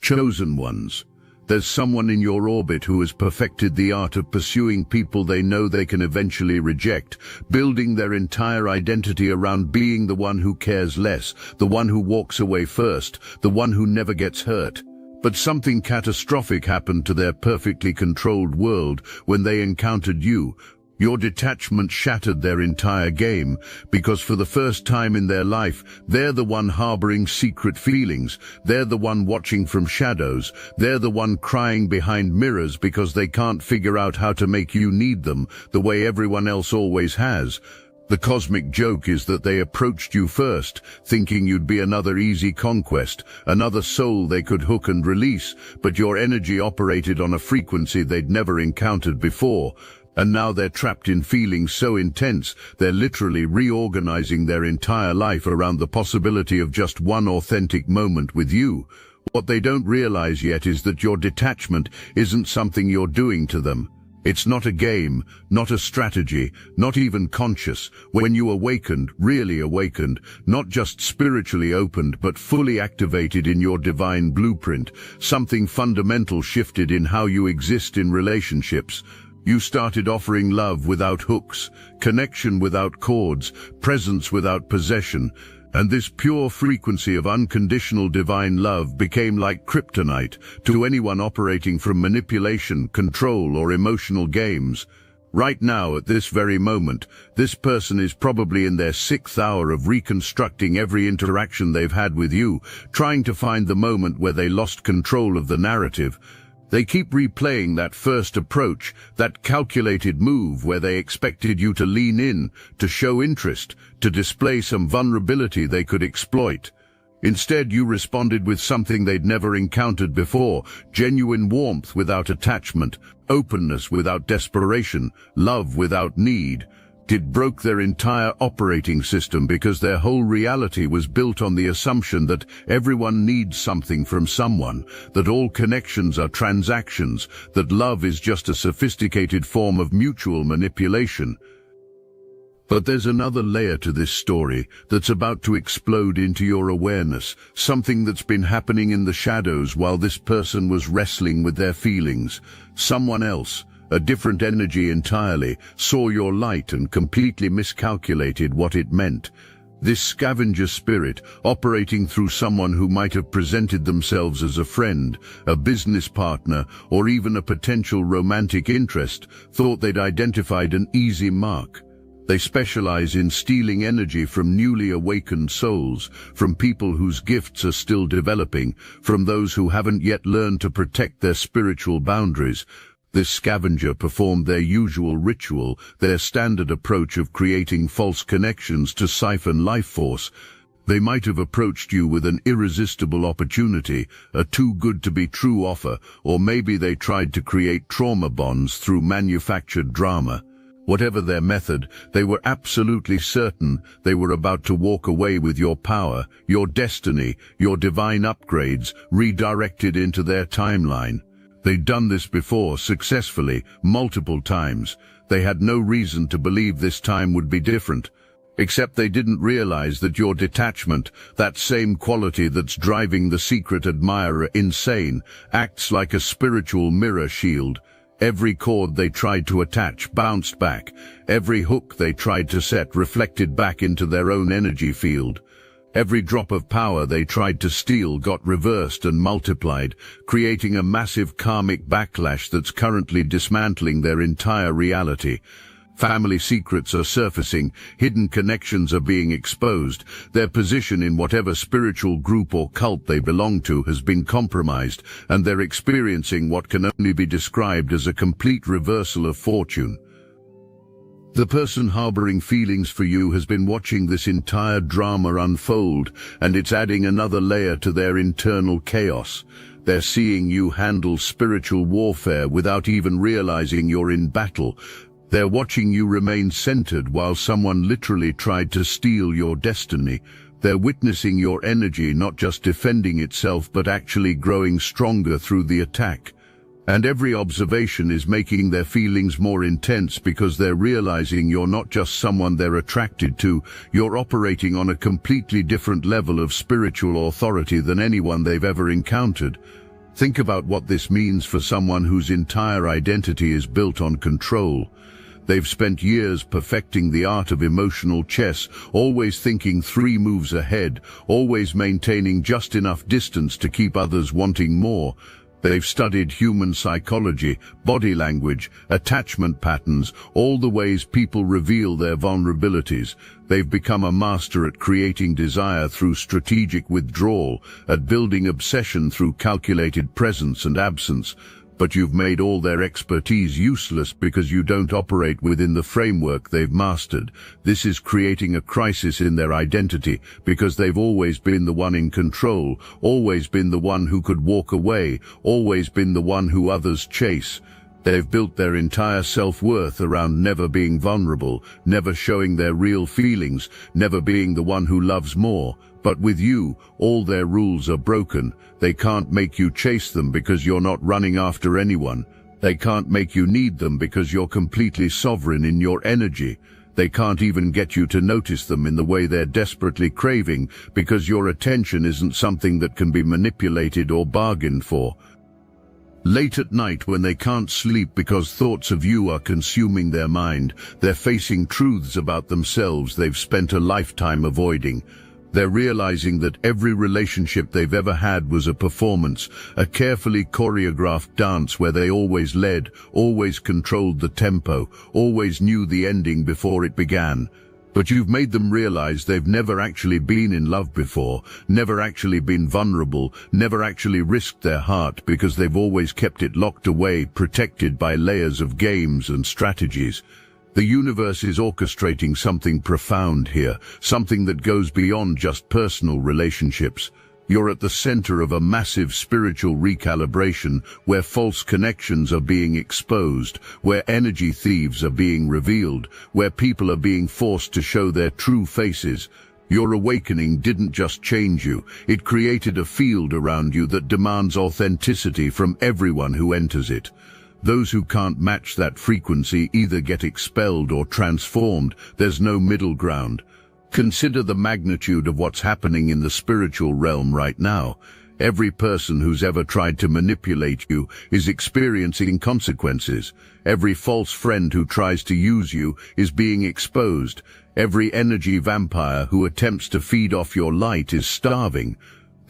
chosen ones. There's someone in your orbit who has perfected the art of pursuing people they know they can eventually reject, building their entire identity around being the one who cares less, the one who walks away first, the one who never gets hurt. But something catastrophic happened to their perfectly controlled world when they encountered you. Your detachment shattered their entire game, because for the first time in their life, they're the one harboring secret feelings, they're the one watching from shadows, they're the one crying behind mirrors because they can't figure out how to make you need them the way everyone else always has. The cosmic joke is that they approached you first, thinking you'd be another easy conquest, another soul they could hook and release, but your energy operated on a frequency they'd never encountered before. And now they're trapped in feelings so intense, they're literally reorganizing their entire life around the possibility of just one authentic moment with you. What they don't realize yet is that your detachment isn't something you're doing to them. It's not a game, not a strategy, not even conscious. When you awakened, really awakened, not just spiritually opened but fully activated in your divine blueprint, something fundamental shifted in how you exist in relationships. You started offering love without hooks, connection without cords, presence without possession, and this pure frequency of unconditional divine love became like kryptonite to anyone operating from manipulation, control, or emotional games. Right now, at this very moment, this person is probably in their 6th hour of reconstructing every interaction they've had with you, trying to find the moment where they lost control of the narrative. They keep replaying that first approach, that calculated move where they expected you to lean in, to show interest, to display some vulnerability they could exploit. Instead, you responded with something they'd never encountered before, genuine warmth without attachment, openness without desperation, love without need. It broke their entire operating system because their whole reality was built on the assumption that everyone needs something from someone, that all connections are transactions, that love is just a sophisticated form of mutual manipulation. But there's another layer to this story that's about to explode into your awareness, something that's been happening in the shadows while this person was wrestling with their feelings. Someone else, a different energy entirely, saw your light and completely miscalculated what it meant. This scavenger spirit, operating through someone who might have presented themselves as a friend, a business partner, or even a potential romantic interest, thought they'd identified an easy mark. They specialize in stealing energy from newly awakened souls, from people whose gifts are still developing, from those who haven't yet learned to protect their spiritual boundaries. This scavenger performed their usual ritual, their standard approach of creating false connections to siphon life force. They might have approached you with an irresistible opportunity, a too-good-to-be-true offer, or maybe they tried to create trauma bonds through manufactured drama. Whatever their method, they were absolutely certain they were about to walk away with your power, your destiny, your divine upgrades, redirected into their timeline. They'd done this before, successfully, multiple times. They had no reason to believe this time would be different. Except they didn't realize that your detachment, that same quality that's driving the secret admirer insane, acts like a spiritual mirror shield. Every cord they tried to attach bounced back. Every hook they tried to set reflected back into their own energy field. Every drop of power they tried to steal got reversed and multiplied, creating a massive karmic backlash that's currently dismantling their entire reality. Family secrets are surfacing, hidden connections are being exposed, their position in whatever spiritual group or cult they belong to has been compromised, and they're experiencing what can only be described as a complete reversal of fortune. The person harboring feelings for you has been watching this entire drama unfold, and it's adding another layer to their internal chaos. They're seeing you handle spiritual warfare without even realizing you're in battle. They're watching you remain centered while someone literally tried to steal your destiny. They're witnessing your energy not just defending itself but actually growing stronger through the attack. And every observation is making their feelings more intense because they're realizing you're not just someone they're attracted to, you're operating on a completely different level of spiritual authority than anyone they've ever encountered. Think about what this means for someone whose entire identity is built on control. They've spent years perfecting the art of emotional chess, always thinking 3 moves ahead, always maintaining just enough distance to keep others wanting more. They've studied human psychology, body language, attachment patterns, all the ways people reveal their vulnerabilities. They've become a master at creating desire through strategic withdrawal, at building obsession through calculated presence and absence. But you've made all their expertise useless because you don't operate within the framework they've mastered. This is creating a crisis in their identity because they've always been the one in control, always been the one who could walk away, always been the one who others chase. They've built their entire self-worth around never being vulnerable, never showing their real feelings, never being the one who loves more. But with you, all their rules are broken. They can't make you chase them because you're not running after anyone. They can't make you need them because you're completely sovereign in your energy. They can't even get you to notice them in the way they're desperately craving because your attention isn't something that can be manipulated or bargained for. Late at night, when they can't sleep because thoughts of you are consuming their mind, they're facing truths about themselves they've spent a lifetime avoiding. They're realizing that every relationship they've ever had was a performance, a carefully choreographed dance where they always led, always controlled the tempo, always knew the ending before it began. But you've made them realize they've never actually been in love before, never actually been vulnerable, never actually risked their heart because they've always kept it locked away, protected by layers of games and strategies. The universe is orchestrating something profound here, something that goes beyond just personal relationships. You're at the center of a massive spiritual recalibration where false connections are being exposed, where energy thieves are being revealed, where people are being forced to show their true faces. Your awakening didn't just change you, it created a field around you that demands authenticity from everyone who enters it. Those who can't match that frequency either get expelled or transformed. There's no middle ground. Consider the magnitude of what's happening in the spiritual realm right now. Every person who's ever tried to manipulate you is experiencing consequences. Every false friend who tries to use you is being exposed. Every energy vampire who attempts to feed off your light is starving.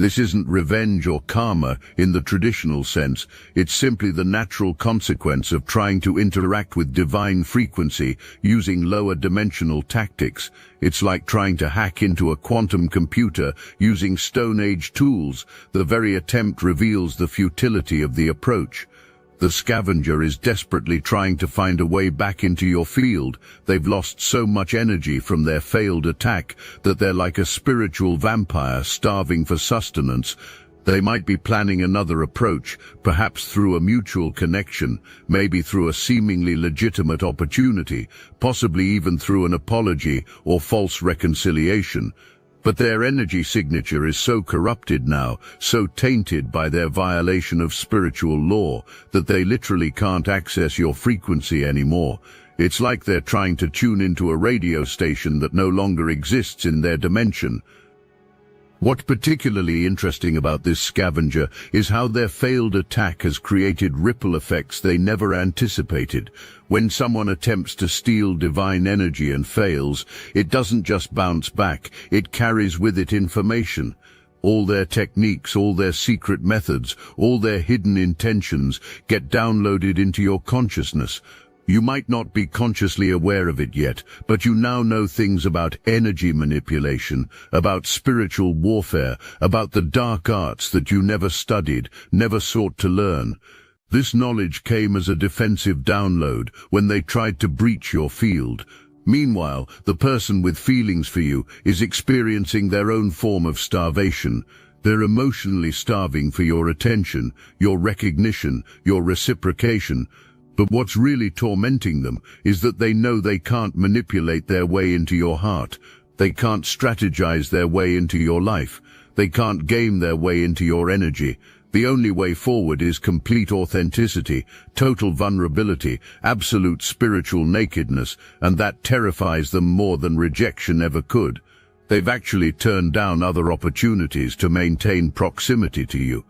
This isn't revenge or karma in the traditional sense. It's simply the natural consequence of trying to interact with divine frequency using lower dimensional tactics. It's like trying to hack into a quantum computer using Stone Age tools. The very attempt reveals the futility of the approach. The scavenger is desperately trying to find a way back into your field. They've lost so much energy from their failed attack that they're like a spiritual vampire starving for sustenance. They might be planning another approach, perhaps through a mutual connection, maybe through a seemingly legitimate opportunity, possibly even through an apology or false reconciliation. But their energy signature is so corrupted now, so tainted by their violation of spiritual law, that they literally can't access your frequency anymore. It's like they're trying to tune into a radio station that no longer exists in their dimension. What's particularly interesting about this scavenger is how their failed attack has created ripple effects they never anticipated. When someone attempts to steal divine energy and fails, it doesn't just bounce back, it carries with it information. All their techniques, all their secret methods, all their hidden intentions get downloaded into your consciousness. You might not be consciously aware of it yet, but you now know things about energy manipulation, about spiritual warfare, about the dark arts that you never studied, never sought to learn. This knowledge came as a defensive download when they tried to breach your field. Meanwhile, the person with feelings for you is experiencing their own form of starvation. They're emotionally starving for your attention, your recognition, your reciprocation. But what's really tormenting them is that they know they can't manipulate their way into your heart. They can't strategize their way into your life. They can't game their way into your energy. The only way forward is complete authenticity, total vulnerability, absolute spiritual nakedness, and that terrifies them more than rejection ever could. They've actually turned down other opportunities to maintain proximity to you.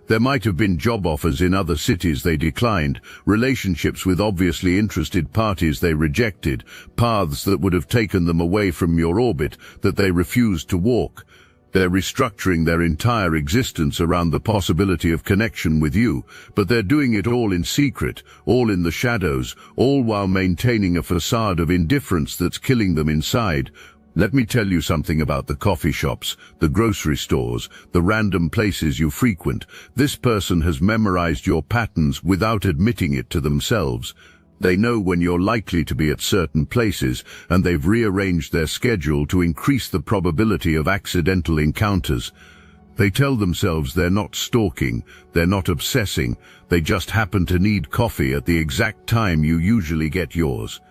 There might have been job offers in other cities they declined, relationships with obviously interested parties they rejected, paths that would have taken them away from your orbit that they refused to walk. They're restructuring their entire existence around the possibility of connection with you, but they're doing it all in secret, all in the shadows, all while maintaining a facade of indifference that's killing them inside. Let me tell you something about the coffee shops, the grocery stores, the random places you frequent. This person has memorized your patterns without admitting it to themselves. They know when you're likely to be at certain places, and they've rearranged their schedule to increase the probability of accidental encounters. They tell themselves they're not stalking, they're not obsessing, they just happen to need coffee at the exact time you usually get yours.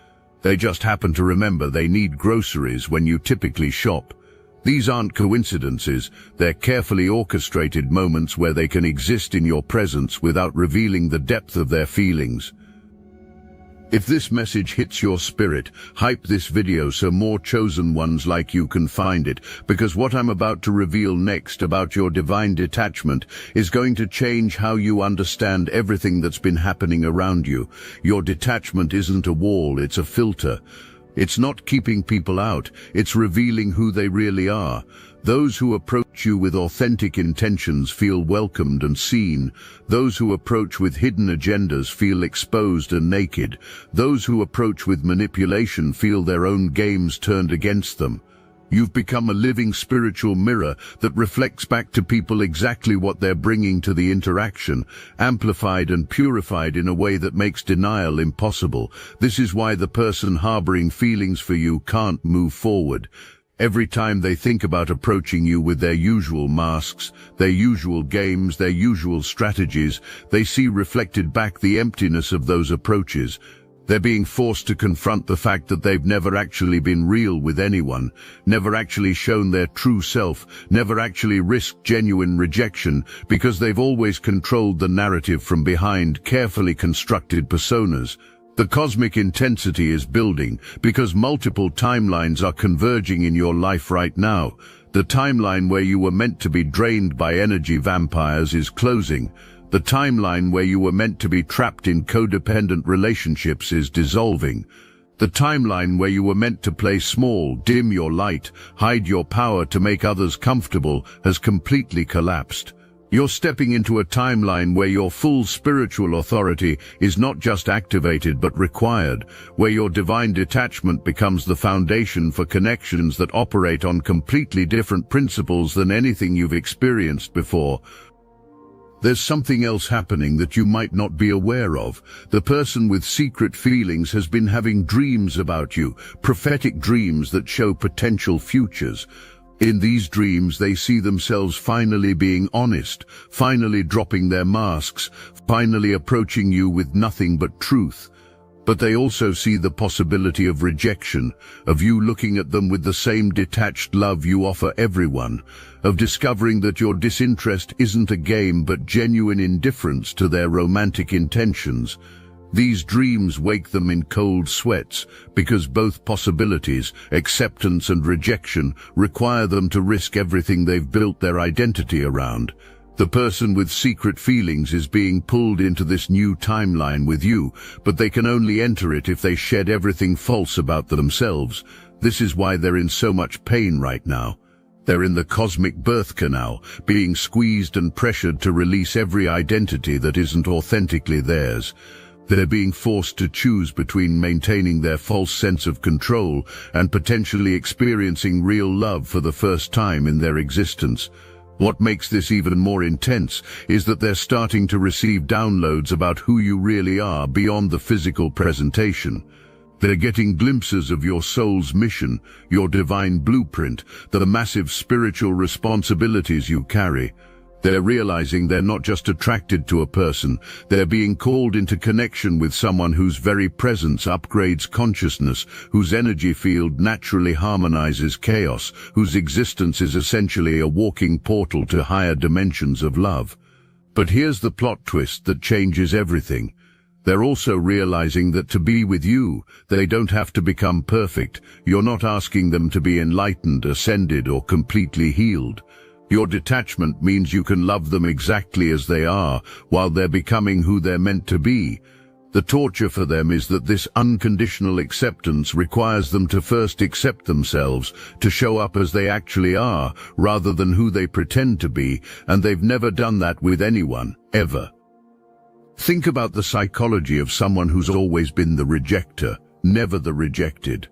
They just happen to remember they need groceries when you typically shop. These aren't coincidences, they're carefully orchestrated moments where they can exist in your presence without revealing the depth of their feelings. If this message hits your spirit, hype this video so more chosen ones like you can find it, because what I'm about to reveal next about your divine detachment is going to change how you understand everything that's been happening around you. Your detachment isn't a wall, it's a filter. It's not keeping people out, it's revealing who they really are. Those who approach you with authentic intentions feel welcomed and seen. Those who approach with hidden agendas feel exposed and naked. Those who approach with manipulation feel their own games turned against them. You've become a living spiritual mirror that reflects back to people exactly what they're bringing to the interaction, amplified and purified in a way that makes denial impossible. This is why the person harboring feelings for you can't move forward. Every time they think about approaching you with their usual masks, their usual games, their usual strategies, they see reflected back the emptiness of those approaches. They're being forced to confront the fact that they've never actually been real with anyone, never actually shown their true self, never actually risked genuine rejection, because they've always controlled the narrative from behind carefully constructed personas. The cosmic intensity is building because multiple timelines are converging in your life right now. The timeline where you were meant to be drained by energy vampires is closing. The timeline where you were meant to be trapped in codependent relationships is dissolving. The timeline where you were meant to play small, dim your light, hide your power to make others comfortable has completely collapsed. You're stepping into a timeline where your full spiritual authority is not just activated but required, where your divine detachment becomes the foundation for connections that operate on completely different principles than anything you've experienced before. There's something else happening that you might not be aware of. The person with secret feelings has been having dreams about you, prophetic dreams that show potential futures. In these dreams, they see themselves finally being honest, finally dropping their masks, finally approaching you with nothing but truth. But they also see the possibility of rejection, of you looking at them with the same detached love you offer everyone, of discovering that your disinterest isn't a game but genuine indifference to their romantic intentions. These dreams wake them in cold sweats because both possibilities, acceptance and rejection, require them to risk everything they've built their identity around. The person with secret feelings is being pulled into this new timeline with you, but they can only enter it if they shed everything false about themselves. This is why they're in so much pain right now. They're in the cosmic birth canal, being squeezed and pressured to release every identity that isn't authentically theirs. They're being forced to choose between maintaining their false sense of control and potentially experiencing real love for the first time in their existence. What makes this even more intense is that they're starting to receive downloads about who you really are beyond the physical presentation. They're getting glimpses of your soul's mission, your divine blueprint, the massive spiritual responsibilities you carry. They're realizing they're not just attracted to a person, they're being called into connection with someone whose very presence upgrades consciousness, whose energy field naturally harmonizes chaos, whose existence is essentially a walking portal to higher dimensions of love. But here's the plot twist that changes everything. They're also realizing that to be with you, they don't have to become perfect. You're not asking them to be enlightened, ascended, or completely healed. Your detachment means you can love them exactly as they are, while they're becoming who they're meant to be. The torture for them is that this unconditional acceptance requires them to first accept themselves, to show up as they actually are, rather than who they pretend to be, and they've never done that with anyone, ever. Think about the psychology of someone who's always been the rejecter, never the rejected.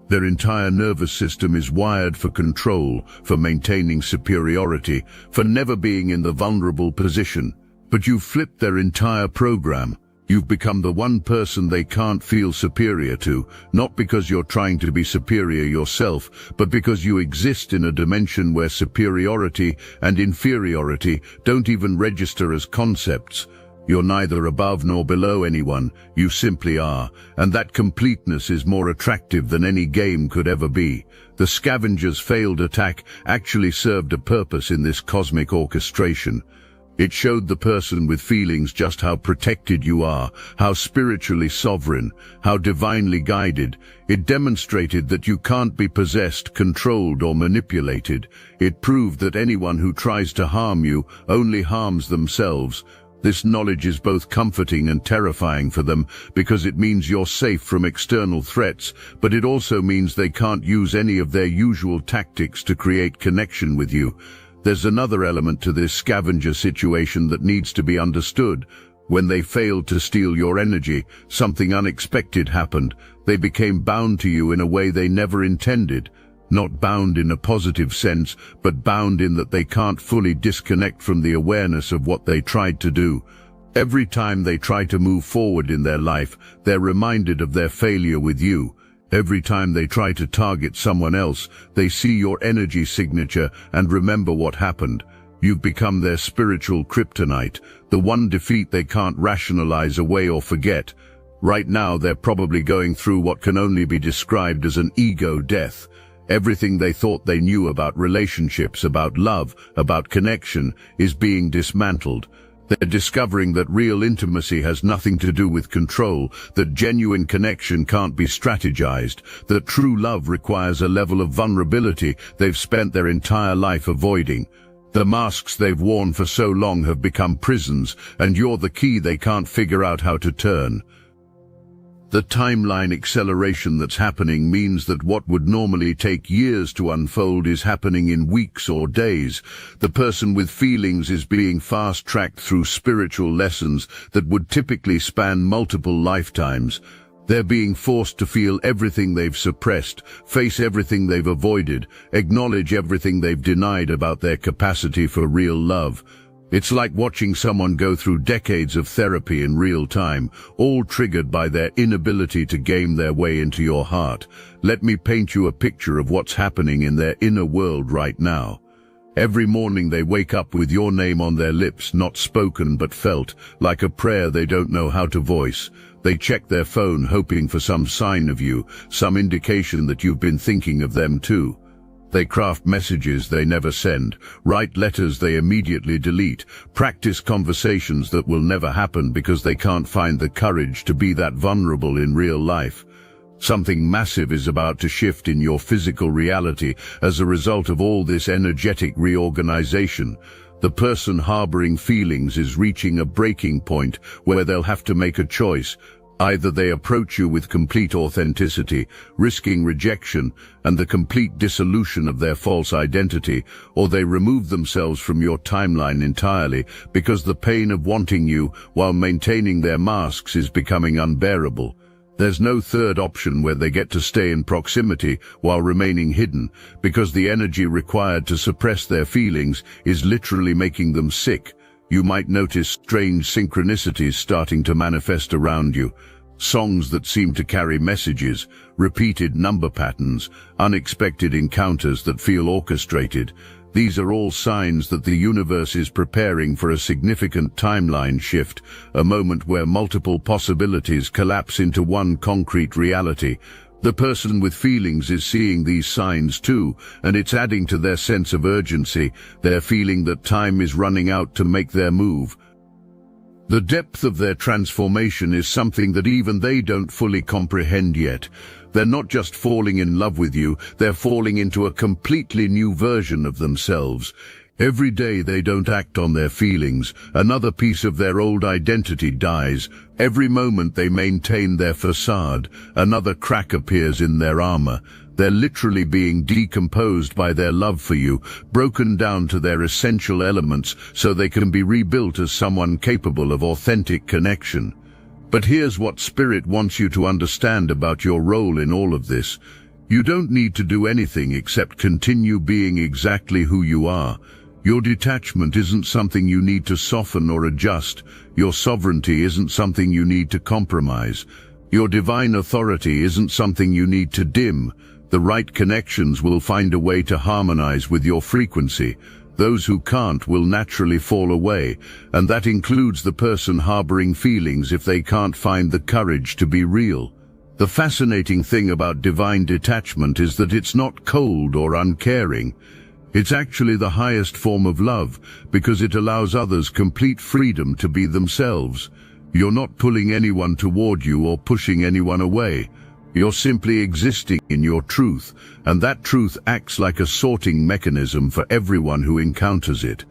Their entire nervous system is wired for control, for maintaining superiority, for never being in the vulnerable position. But you've flipped their entire program. You've become the one person they can't feel superior to, not because you're trying to be superior yourself, but because you exist in a dimension where superiority and inferiority don't even register as concepts. You're neither above nor below anyone, you simply are, and that completeness is more attractive than any game could ever be. The scavenger's failed attack actually served a purpose in this cosmic orchestration. It showed the person with feelings just how protected you are, how spiritually sovereign, how divinely guided. It demonstrated that you can't be possessed, controlled, or manipulated. It proved that anyone who tries to harm you only harms themselves. This knowledge is both comforting and terrifying for them because it means you're safe from external threats, but it also means they can't use any of their usual tactics to create connection with you. There's another element to this scavenger situation that needs to be understood. When they failed to steal your energy, something unexpected happened. They became bound to you in a way they never intended. Not bound in a positive sense, but bound in that they can't fully disconnect from the awareness of what they tried to do. Every time they try to move forward in their life, they're reminded of their failure with you. Every time they try to target someone else, they see your energy signature and remember what happened. You've become their spiritual kryptonite, the one defeat they can't rationalize away or forget. Right now, they're probably going through what can only be described as an ego death. Everything they thought they knew about relationships, about love, about connection, is being dismantled. They're discovering that real intimacy has nothing to do with control, that genuine connection can't be strategized, that true love requires a level of vulnerability they've spent their entire life avoiding. The masks they've worn for so long have become prisons, and you're the key they can't figure out how to turn. The timeline acceleration that's happening means that what would normally take years to unfold is happening in weeks or days. The person with feelings is being fast-tracked through spiritual lessons that would typically span multiple lifetimes. They're being forced to feel everything they've suppressed, face everything they've avoided, acknowledge everything they've denied about their capacity for real love. It's like watching someone go through decades of therapy in real time, all triggered by their inability to game their way into your heart. Let me paint you a picture of what's happening in their inner world right now. Every morning they wake up with your name on their lips, not spoken but felt, like a prayer they don't know how to voice. They check their phone hoping for some sign of you, some indication that you've been thinking of them too. They craft messages they never send, write letters they immediately delete, practice conversations that will never happen because they can't find the courage to be that vulnerable in real life. Something massive is about to shift in your physical reality as a result of all this energetic reorganization. The person harboring feelings is reaching a breaking point where they'll have to make a choice. Either they approach you with complete authenticity, risking rejection and the complete dissolution of their false identity, or they remove themselves from your timeline entirely because the pain of wanting you while maintaining their masks is becoming unbearable. There's no third option where they get to stay in proximity while remaining hidden, because the energy required to suppress their feelings is literally making them sick. You might notice strange synchronicities starting to manifest around you. Songs that seem to carry messages, repeated number patterns, unexpected encounters that feel orchestrated. These are all signs that the universe is preparing for a significant timeline shift, a moment where multiple possibilities collapse into one concrete reality. The person with feelings is seeing these signs too, and it's adding to their sense of urgency. They're feeling that time is running out to make their move. The depth of their transformation is something that even they don't fully comprehend yet. They're not just falling in love with you, they're falling into a completely new version of themselves. Every day they don't act on their feelings, another piece of their old identity dies. Every moment they maintain their facade, another crack appears in their armor. They're literally being decomposed by their love for you, broken down to their essential elements so they can be rebuilt as someone capable of authentic connection. But here's what Spirit wants you to understand about your role in all of this. You don't need to do anything except continue being exactly who you are. Your detachment isn't something you need to soften or adjust. Your sovereignty isn't something you need to compromise. Your divine authority isn't something you need to dim. The right connections will find a way to harmonize with your frequency. Those who can't will naturally fall away, and that includes the person harboring feelings if they can't find the courage to be real. The fascinating thing about divine detachment is that it's not cold or uncaring. It's actually the highest form of love, because it allows others complete freedom to be themselves. You're not pulling anyone toward you or pushing anyone away. You're simply existing in your truth, and that truth acts like a sorting mechanism for everyone who encounters it.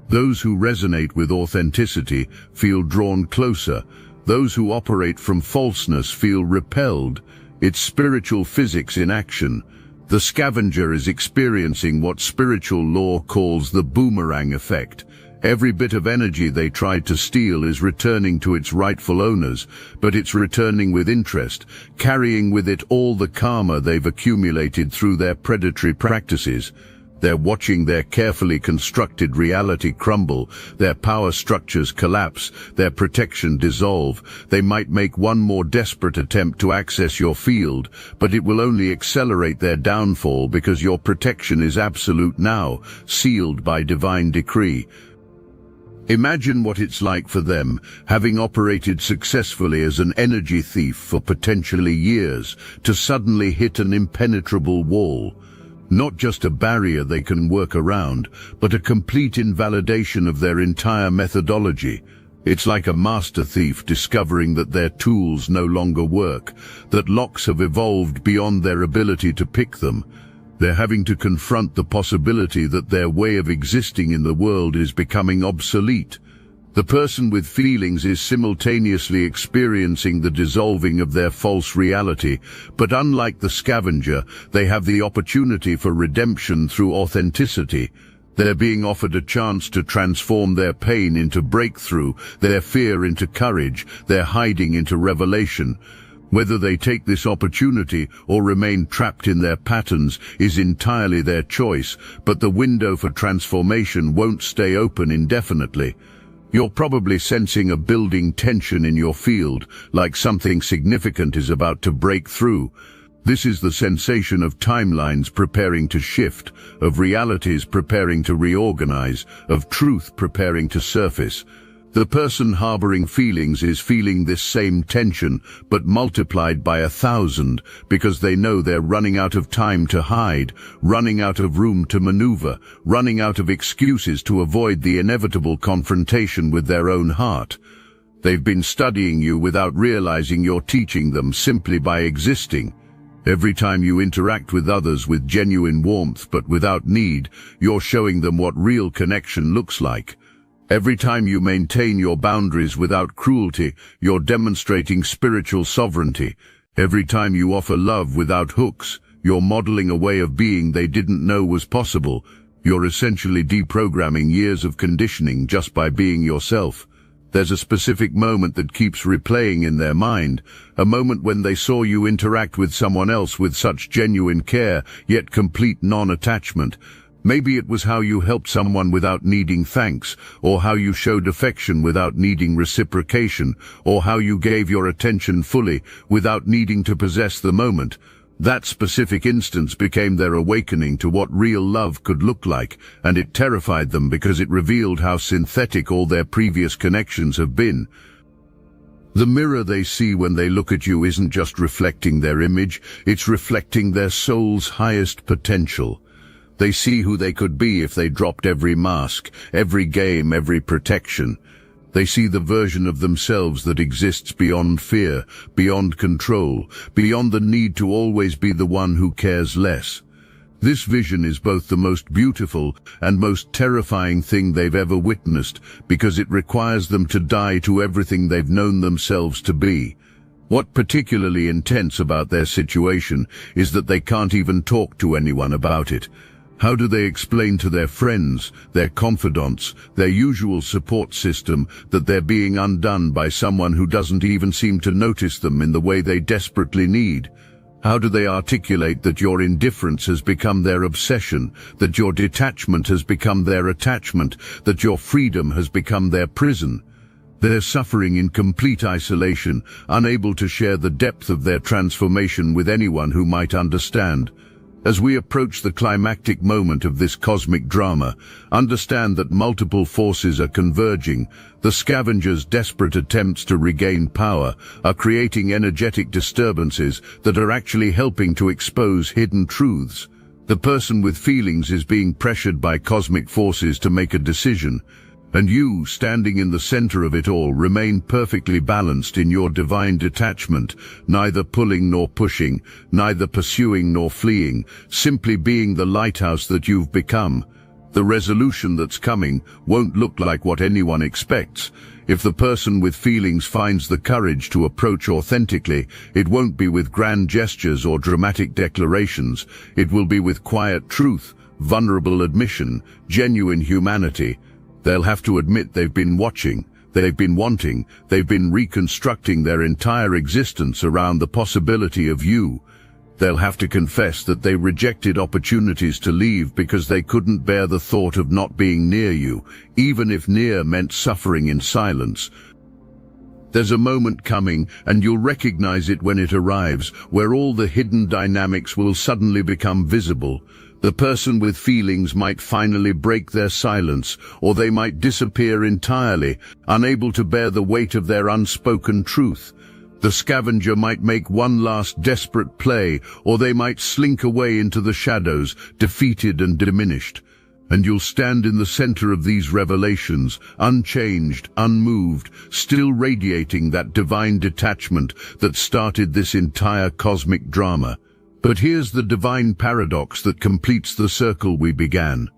Those who resonate with authenticity feel drawn closer. Those who operate from falseness feel repelled. It's spiritual physics in action. The scavenger is experiencing what spiritual law calls the boomerang effect. Every bit of energy they tried to steal is returning to its rightful owners, but it's returning with interest, carrying with it all the karma they've accumulated through their predatory practices. They're watching their carefully constructed reality crumble, their power structures collapse, their protection dissolve. They might make one more desperate attempt to access your field, but it will only accelerate their downfall because your protection is absolute now, sealed by divine decree. Imagine what it's like for them, having operated successfully as an energy thief for potentially years, to suddenly hit an impenetrable wall. Not just a barrier they can work around, but a complete invalidation of their entire methodology. It's like a master thief discovering that their tools no longer work, that locks have evolved beyond their ability to pick them. They're having to confront the possibility that their way of existing in the world is becoming obsolete. The person with feelings is simultaneously experiencing the dissolving of their false reality, but unlike the scavenger, they have the opportunity for redemption through authenticity. They're being offered a chance to transform their pain into breakthrough, their fear into courage, their hiding into revelation. Whether they take this opportunity or remain trapped in their patterns is entirely their choice, but the window for transformation won't stay open indefinitely. You're probably sensing a building tension in your field, like something significant is about to break through. This is the sensation of timelines preparing to shift, of realities preparing to reorganize, of truth preparing to surface. The person harboring feelings is feeling this same tension, but multiplied by 1,000, because they know they're running out of time to hide, running out of room to maneuver, running out of excuses to avoid the inevitable confrontation with their own heart. They've been studying you without realizing you're teaching them simply by existing. Every time you interact with others with genuine warmth but without need, you're showing them what real connection looks like. Every time you maintain your boundaries without cruelty, you're demonstrating spiritual sovereignty. Every time you offer love without hooks, you're modeling a way of being they didn't know was possible. You're essentially deprogramming years of conditioning just by being yourself. There's a specific moment that keeps replaying in their mind, a moment when they saw you interact with someone else with such genuine care, yet complete non-attachment. Maybe it was how you helped someone without needing thanks, or how you showed affection without needing reciprocation, or how you gave your attention fully without needing to possess the moment. That specific instance became their awakening to what real love could look like, and it terrified them because it revealed how synthetic all their previous connections have been. The mirror they see when they look at you isn't just reflecting their image, it's reflecting their soul's highest potential. They see who they could be if they dropped every mask, every game, every protection. They see the version of themselves that exists beyond fear, beyond control, beyond the need to always be the one who cares less. This vision is both the most beautiful and most terrifying thing they've ever witnessed, because it requires them to die to everything they've known themselves to be. What particularly intense about their situation is that they can't even talk to anyone about it. How do they explain to their friends, their confidants, their usual support system that they're being undone by someone who doesn't even seem to notice them in the way they desperately need? How do they articulate that your indifference has become their obsession, that your detachment has become their attachment, that your freedom has become their prison? They're suffering in complete isolation, unable to share the depth of their transformation with anyone who might understand. As we approach the climactic moment of this cosmic drama, understand that multiple forces are converging. The scavengers' desperate attempts to regain power are creating energetic disturbances that are actually helping to expose hidden truths. The person with feelings is being pressured by cosmic forces to make a decision, and you, standing in the center of it all, remain perfectly balanced in your divine detachment, neither pulling nor pushing, neither pursuing nor fleeing, simply being the lighthouse that you've become. The resolution that's coming won't look like what anyone expects. If the person with feelings finds the courage to approach authentically, it won't be with grand gestures or dramatic declarations. It will be with quiet truth, vulnerable admission, genuine humanity. They'll have to admit they've been watching, they've been wanting, they've been reconstructing their entire existence around the possibility of you. They'll have to confess that they rejected opportunities to leave because they couldn't bear the thought of not being near you, even if near meant suffering in silence. There's a moment coming, and you'll recognize it when it arrives, where all the hidden dynamics will suddenly become visible. The person with feelings might finally break their silence, or they might disappear entirely, unable to bear the weight of their unspoken truth. The scavenger might make one last desperate play, or they might slink away into the shadows, defeated and diminished. And you'll stand in the center of these revelations, unchanged, unmoved, still radiating that divine detachment that started this entire cosmic drama. But here's the divine paradox that completes the circle we began.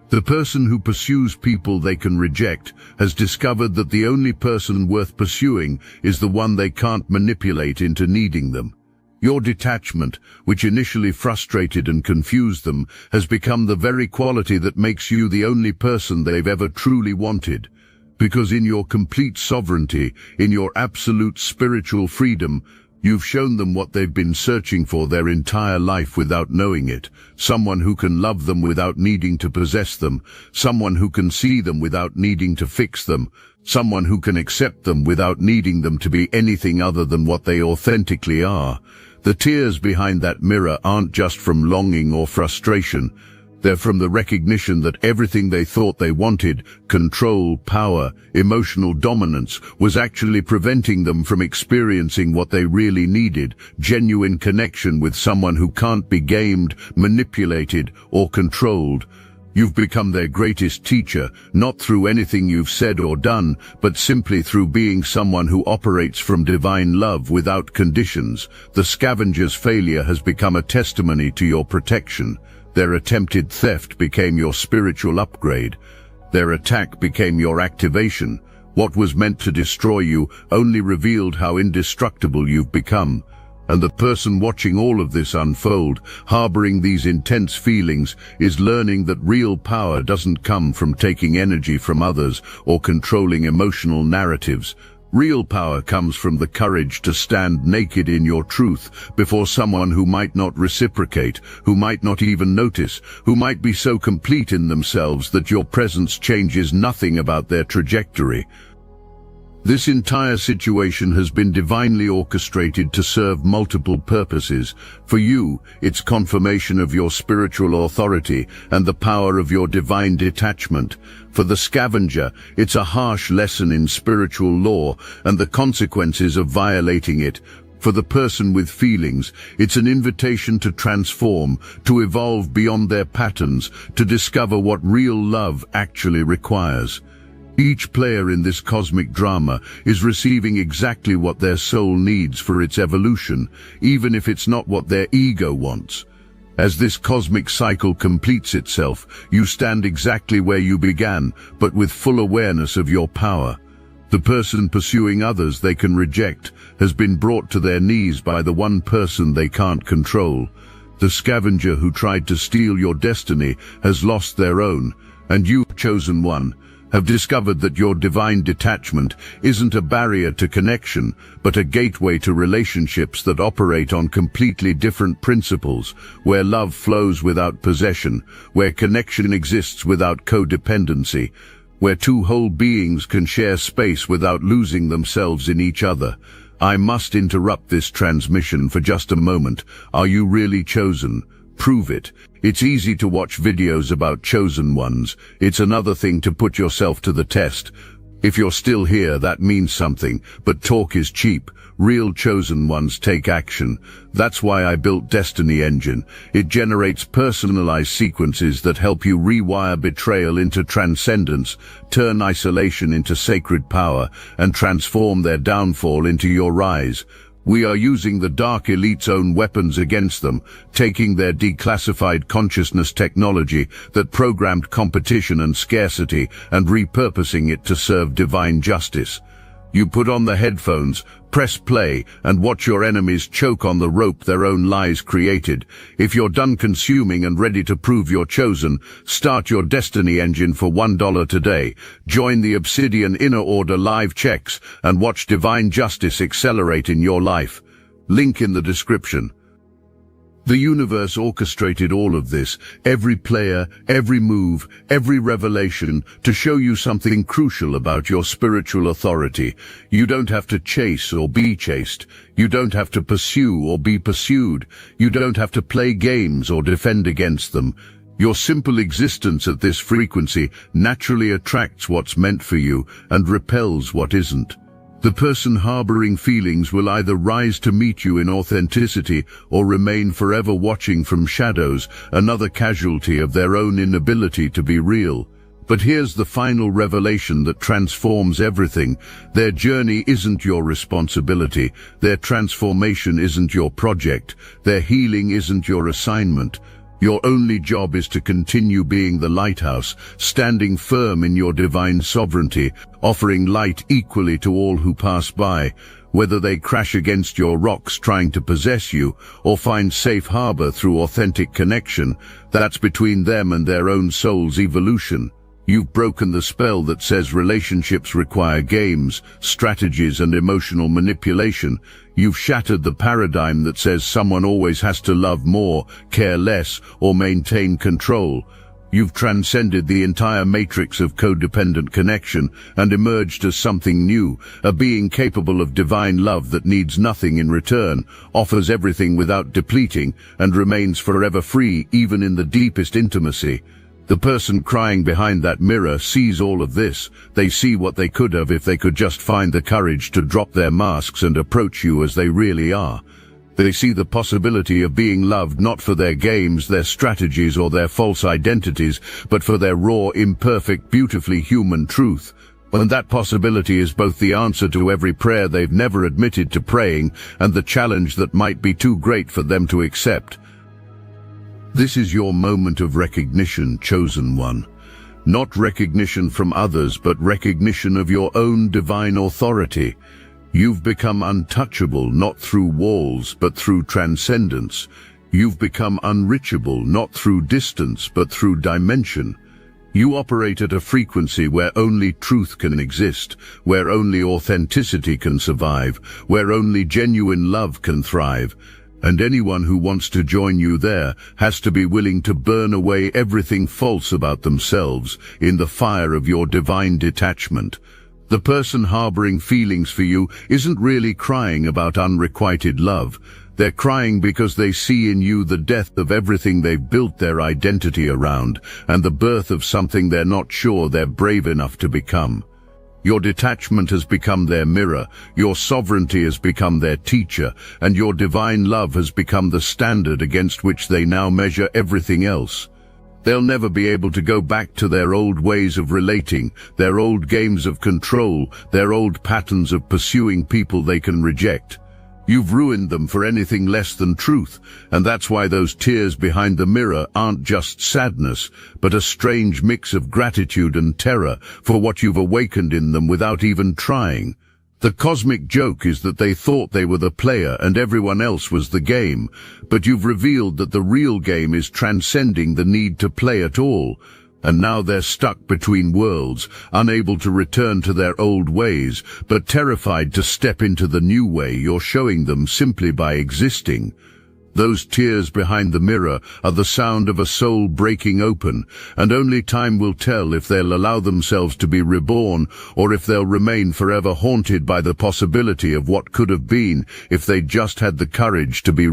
The person who pursues people they can reject has discovered that the only person worth pursuing is the one they can't manipulate into needing them. Your detachment, which initially frustrated and confused them, has become the very quality that makes you the only person they've ever truly wanted. Because in your complete sovereignty, in your absolute spiritual freedom, you've shown them what they've been searching for their entire life without knowing it. Someone who can love them without needing to possess them. Someone who can see them without needing to fix them. Someone who can accept them without needing them to be anything other than what they authentically are. The tears behind that mirror aren't just from longing or frustration. They're from the recognition that everything they thought they wanted, control, power, emotional dominance, was actually preventing them from experiencing what they really needed, genuine connection with someone who can't be gamed, manipulated, or controlled. You've become their greatest teacher, not through anything you've said or done, but simply through being someone who operates from divine love without conditions. The scavenger's failure has become a testimony to your protection. Their attempted theft became your spiritual upgrade. Their attack became your activation. What was meant to destroy you only revealed how indestructible you've become. And the person watching all of this unfold, harboring these intense feelings, is learning that real power doesn't come from taking energy from others or controlling emotional narratives. Real power comes from the courage to stand naked in your truth before someone who might not reciprocate, who might not even notice, who might be so complete in themselves that your presence changes nothing about their trajectory. This entire situation has been divinely orchestrated to serve multiple purposes. For you, it's confirmation of your spiritual authority and the power of your divine detachment. For the scavenger, it's a harsh lesson in spiritual law and the consequences of violating it. For the person with feelings, it's an invitation to transform, to evolve beyond their patterns, to discover what real love actually requires. Each player in this cosmic drama is receiving exactly what their soul needs for its evolution, even if it's not what their ego wants. As this cosmic cycle completes itself, you stand exactly where you began, but with full awareness of your power. The person pursuing others they can reject has been brought to their knees by the one person they can't control. The scavenger who tried to steal your destiny has lost their own, and you, chosen one, have discovered that your divine detachment isn't a barrier to connection, but a gateway to relationships that operate on completely different principles, where love flows without possession, where connection exists without codependency, where two whole beings can share space without losing themselves in each other. I must interrupt this transmission for just a moment. Are you really chosen? Prove it. It's easy to watch videos about chosen ones. It's another thing to put yourself to the test. If you're still here, that means something, but talk is cheap. Real chosen ones take action. That's why I built Destiny Engine. It generates personalized sequences that help you rewire betrayal into transcendence, turn isolation into sacred power, and transform their downfall into your rise. We are using the Dark Elite's own weapons against them, taking their declassified consciousness technology that programmed competition and scarcity and repurposing it to serve divine justice. You put on the headphones, press play, and watch your enemies choke on the rope their own lies created. If you're done consuming and ready to prove you're chosen, start your Destiny Engine for $1 today. Join the Obsidian Inner Order live checks and watch divine justice accelerate in your life. Link in the description. The universe orchestrated all of this, every player, every move, every revelation, to show you something crucial about your spiritual authority. You don't have to chase or be chased. You don't have to pursue or be pursued. You don't have to play games or defend against them. Your simple existence at this frequency naturally attracts what's meant for you and repels what isn't. The person harboring feelings will either rise to meet you in authenticity or remain forever watching from shadows, another casualty of their own inability to be real. But here's the final revelation that transforms everything. Their journey isn't your responsibility. Their transformation isn't your project. Their healing isn't your assignment. Your only job is to continue being the lighthouse, standing firm in your divine sovereignty, offering light equally to all who pass by, whether they crash against your rocks trying to possess you, or find safe harbor through authentic connection. That's between them and their own soul's evolution. You've broken the spell that says relationships require games, strategies, and emotional manipulation. You've shattered the paradigm that says someone always has to love more, care less, or maintain control. You've transcended the entire matrix of codependent connection and emerged as something new, a being capable of divine love that needs nothing in return, offers everything without depleting, and remains forever free even in the deepest intimacy. The person crying behind that mirror sees all of this. They see what they could have if they could just find the courage to drop their masks and approach you as they really are. They see the possibility of being loved not for their games, their strategies, or their false identities, but for their raw, imperfect, beautifully human truth. And that possibility is both the answer to every prayer they've never admitted to praying and the challenge that might be too great for them to accept. This is your moment of recognition, chosen one. Not recognition from others, but recognition of your own divine authority. You've become untouchable, not through walls, but through transcendence. You've become unreachable, not through distance, but through dimension. You operate at a frequency where only truth can exist, where only authenticity can survive, where only genuine love can thrive. And anyone who wants to join you there has to be willing to burn away everything false about themselves in the fire of your divine detachment. The person harboring feelings for you isn't really crying about unrequited love. They're crying because they see in you the death of everything they've built their identity around and the birth of something they're not sure they're brave enough to become. Your detachment has become their mirror, your sovereignty has become their teacher, and your divine love has become the standard against which they now measure everything else. They'll never be able to go back to their old ways of relating, their old games of control, their old patterns of pursuing people they can reject. You've ruined them for anything less than truth, and that's why those tears behind the mirror aren't just sadness, but a strange mix of gratitude and terror for what you've awakened in them without even trying. The cosmic joke is that they thought they were the player and everyone else was the game, but you've revealed that the real game is transcending the need to play at all. And now they're stuck between worlds, unable to return to their old ways, but terrified to step into the new way you're showing them simply by existing. Those tears behind the mirror are the sound of a soul breaking open, and only time will tell if they'll allow themselves to be reborn or if they'll remain forever haunted by the possibility of what could have been if they just had the courage to be